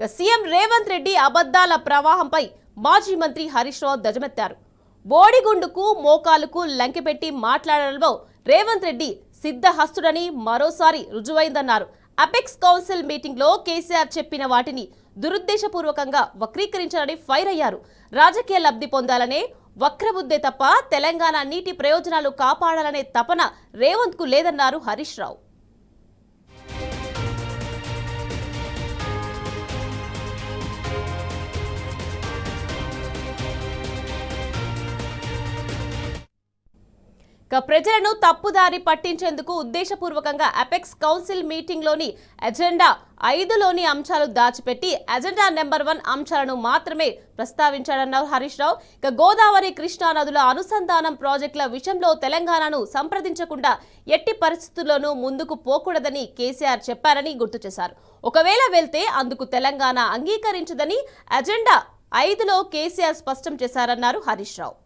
CM Revanth Reddy అబద్ధాల ప్రవాహంపై మాజీ మంత్రి హరీష్ రావు ధ్వజమెత్తారు. బోడిగుండుకు మోకాలుకు లంకెపెట్టి మాట్లాడడంలో రేవంత్ రెడ్డి సిద్ధహస్తుడని మరోసారి రుజువైందన్నారు. అపెక్స్ కౌన్సిల్ మీటింగ్ లో కేసీఆర్ చెప్పిన వాటిని దురుద్దేశపూర్వకంగా వక్రీకరించారని ఫైర్ అయ్యారు. రాజకీయ లబ్ధి పొందాలనే వక్రబుద్ధే తప్ప తెలంగాణ నీటి ప్రయోజనాలు కాపాడాలనే తపన రేవంత్ కు లేదన్నారు హరీష్ రావు. ప్రజలను తప్పుదారి పట్టించేందుకు ఉద్దేశపూర్వకంగా అపెక్స్ కౌన్సిల్ మీటింగ్ లోని ఎజెండా 5లోని అంశాలు దాచిపెట్టి ఎజెండా నెంబర్ 1 అంశాలను మాత్రమే ప్రస్తావించాడన్నారు హరీష్ రావు. గోదావరి కృష్ణా నదుల అనుసంధానం ప్రాజెక్టుల విషయంలో తెలంగాణను సంప్రదించకుండా ఎట్టి పరిస్థితుల్లోనూ ముందుకు పోకూడదని కేసీఆర్ చెప్పారని గుర్తు చేశారు. ఒకవేళ వెళ్తే అందుకు తెలంగాణ అంగీకరించదని ఎజెండా 5లో కేసీఆర్ స్పష్టం చేశారన్నారు హరీష్ రావు.